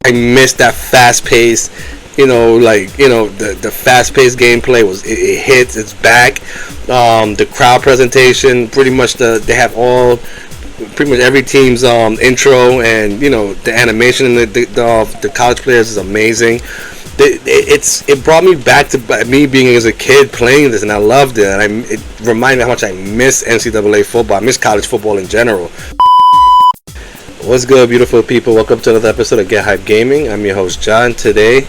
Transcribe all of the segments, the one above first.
I miss that fast pace. The fast paced gameplay it hits. It's back. The crowd presentation, pretty much they have pretty much every team's intro, and the animation and the college players is amazing. It brought me back to me being as a kid playing this, and I loved it. And it reminded me how much I miss NCAA football. I miss college football in general. What's good, beautiful people? Welcome to another episode of Get Hype Gaming. I'm your host, John. Today,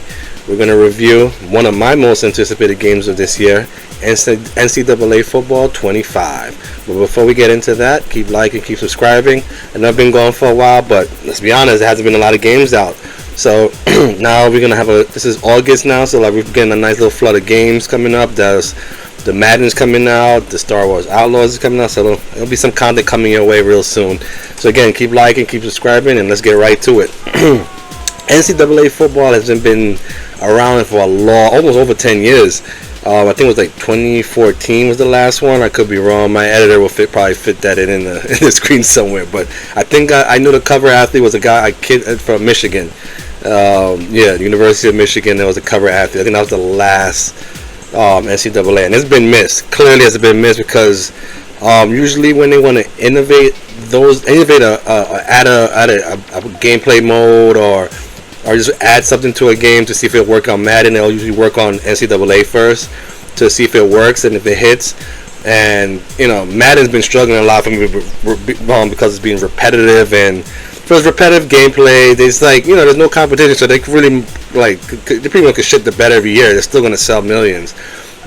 we're going to review one of my most anticipated games of this year, NCAA Football 25. But before we get into that, keep liking, keep subscribing. I know I've been going for a while, but let's be honest, there hasn't been a lot of games out. So now we're going to have this is August now, so we're getting a nice little flood of games coming up. There's the Madden's coming out, the Star Wars Outlaws is coming out, so there'll be some content coming your way real soon. So again, keep liking, keep subscribing, and let's get right to it. NCAA football hasn't been around for almost over 10 years. I think it was like 2014 was the last one. I could be wrong. My editor will probably fit that in the screen somewhere. But I think I knew the cover athlete was a kid from Michigan. University of Michigan. There was a cover athlete. I think that was the last NCAA, and it's been missed. Clearly, it's been missed because usually when they want to add a gameplay mode or just add something to a game to see if it'll work on Madden, they'll usually work on NCAA first to see if it works and if it hits. And Madden's been struggling a lot for me because it's being repetitive, and for its repetitive gameplay, there's there's no competition, so they really they pretty much could ship the bed every year. They're still going to sell millions.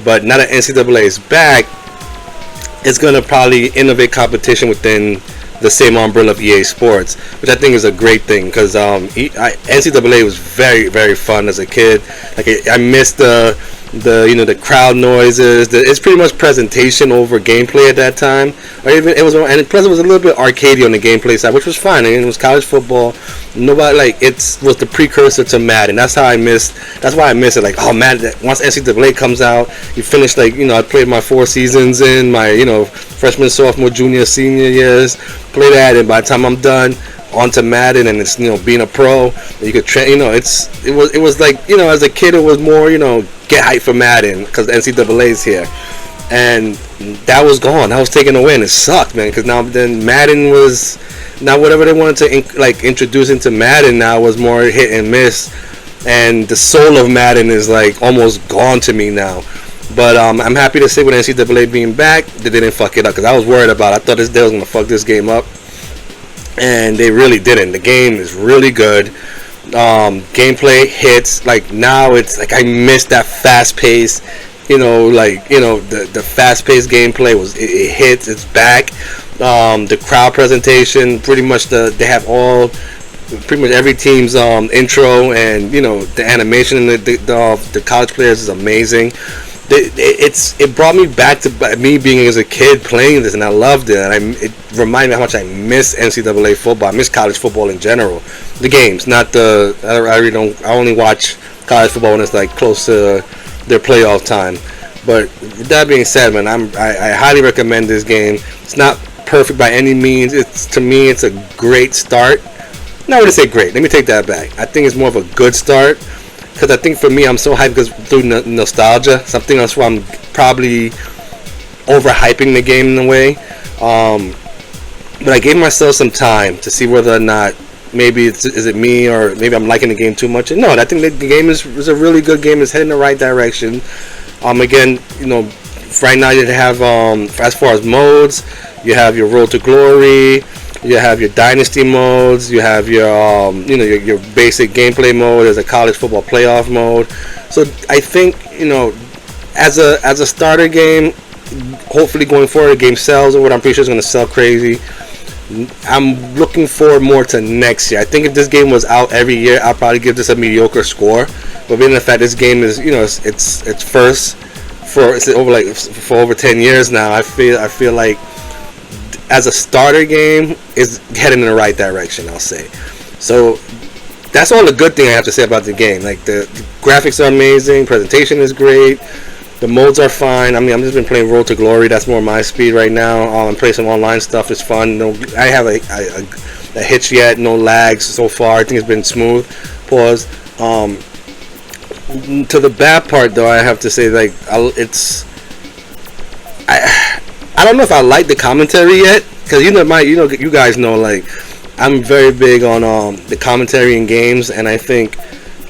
But now that NCAA is back, it's going to probably innovate competition within the same umbrella of EA Sports, which I think is a great thing because NCAA was very, very fun as a kid. I missed the crowd noises. It's pretty much presentation over gameplay at that time. And plus it was a little bit arcadey on the gameplay side, which was fine. It was college football. Nobody was the precursor to Madden. That's why I miss it. Madden, once NCAA comes out, you finish I played my 4 seasons in my freshman, sophomore, junior, senior years. Play that, and by the time I'm done, onto Madden, and it's being a pro. You could it was like as a kid it was more get hyped for Madden because the NCAA is here, and that was gone. That was taken away, and it sucked, man. Because now then Madden was whatever they wanted to introduce into Madden now was more hit and miss, and the soul of Madden is almost gone to me now. But I'm happy to say with NCAA being back, they didn't fuck it up because I was worried about it. I thought they was gonna fuck this game up, and they really didn't. The game is really good. Gameplay hits. Now it's I miss that fast pace. The fast paced gameplay it hits. It's back. The crowd presentation, pretty much they have pretty much every team's intro, and the animation and the college players is amazing. It brought me back to me being as a kid playing this, and I loved it. And it reminded me how much I miss NCAA football. I miss college football in general. The games, not the. I really don't. I only watch college football when it's close to their playoff time. But with that being said, man, I highly recommend this game. It's not perfect by any means. To me, it's a great start. No, I wouldn't say great. Let me take that back. I think it's more of a good start. Because I think for me, I'm so hyped because through nostalgia. Something else where I'm probably overhyping the game in a way. But I gave myself some time to see whether or not maybe is it me, or maybe I'm liking the game too much. And no, I think the game is a really good game. It's heading in the right direction. Again, right now you have as far as modes, you have your Road to Glory. You have your dynasty modes. You have your your basic gameplay mode. There's a college football playoff mode. So I think as a starter game, hopefully going forward the game sells, or what I'm pretty sure it's going to sell crazy. I'm looking forward more to next year. I think if this game was out every year, I'll probably give this a mediocre score. But being the fact this game is it's first for over 10 years now, I feel like as a starter game is heading in the right direction, I'll say. So that's all the good thing I have to say about the game. The graphics are amazing, presentation is great, the modes are fine. I'm just been playing Road to Glory. That's more my speed right now. I'm playing some online stuff. It's fun. I have hitch yet. No lags so far. I think it's been smooth. Pause. To the bad part though, I have to say like I don't know if I like the commentary yet, because you guys know, like, I'm very big on the commentary in games, and I think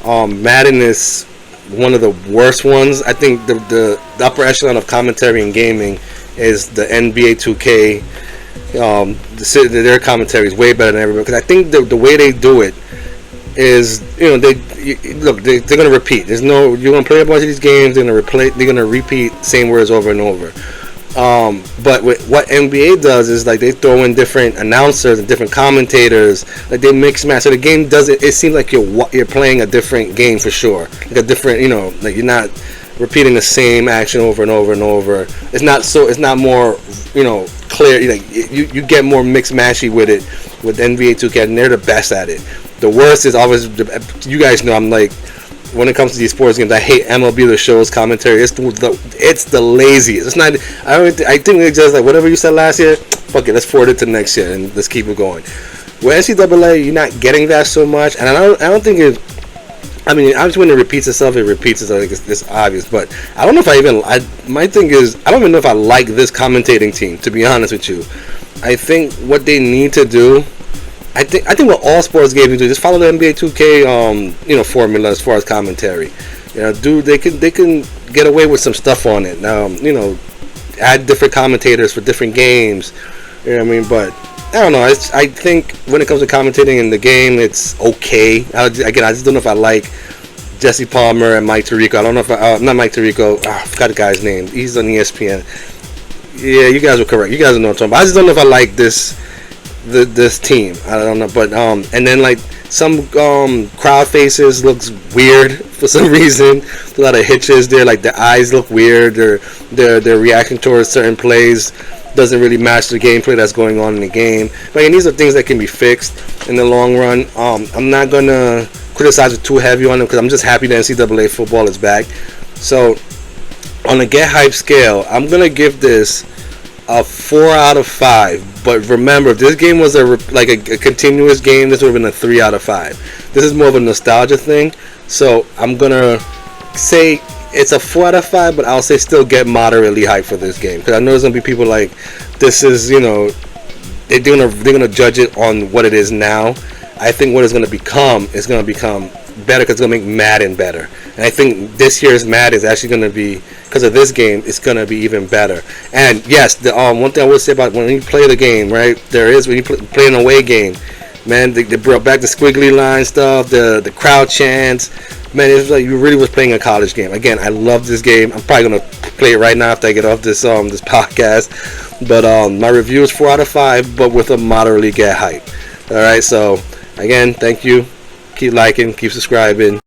Madden is one of the worst ones. I think the upper echelon of commentary in gaming is the NBA 2K. Their commentary is way better than everybody, because I think the way they do it is, they're gonna repeat. You're gonna play a bunch of these games, they're gonna repeat same words over and over. But what NBA does is, like, they throw in different announcers and different commentators. Like, they mix match. So the game doesn't. It seems like you're playing a different game for sure. Like a different, like you're not repeating the same action over and over and over. It's not more, clear. Like you get more mixed matchy with it with NBA 2K, and they're the best at it. The worst is always, you guys know, I'm like, when it comes to these sports games, I hate MLB The Show's commentary. It's the laziest. It's not. I think they just, like, whatever you said last year, fuck it, let's forward it to next year and let's keep it going. With NCAA, you're not getting that so much, and I don't think it. I mean, obviously when it repeats itself, I think it's obvious. But I don't know if my thing is, I don't even know if I like this commentating team, to be honest with you. I think what they need to do, I think what all sports games do, just follow the NBA 2K formula as far as commentary. They can get away with some stuff on it. Now, add different commentators for different games. You know what I mean? But I don't know. I think when it comes to commentating in the game, it's okay. I just don't know if I like Jesse Palmer and Mike Tirico. I don't know if not Mike Tirico. I forgot the guy's name. He's on ESPN. Yeah, you guys were correct. You guys know what I'm talking about. I just don't know if I like this team. I don't know, but and then, like, some crowd faces looks weird for some reason. There's a lot of hitches there. Like, the eyes look weird. Their reaction towards certain plays doesn't really match the gameplay that's going on in the game. But these are things that can be fixed in the long run. I'm not gonna criticize it too heavy on them, because I'm just happy that NCAA football is back. So on a get hype scale, I'm gonna give this a 4 out of 5. But remember, if this game was a continuous game, this would have been a 3 out of 5. This is more of a nostalgia thing. So I'm gonna say it's a 4 out of 5, but I'll say still get moderately hyped for this game, because I know there's gonna be people like, this is, they're gonna judge it on what it is now. I think what it's gonna become is gonna become better, because it's gonna make Madden better. And I think this year's Madden is actually gonna be, because of this game, it's gonna be even better. And yes, the one thing I would say about when you play the game, right? When you play an away game, man, they brought back the squiggly line stuff, the crowd chants. Man, it's like you really was playing a college game. Again, I love this game. I'm probably gonna play it right now after I get off this podcast. But my review is 4 out of 5, but with a moderately get hype. All right, so again, thank you. Keep liking, keep subscribing.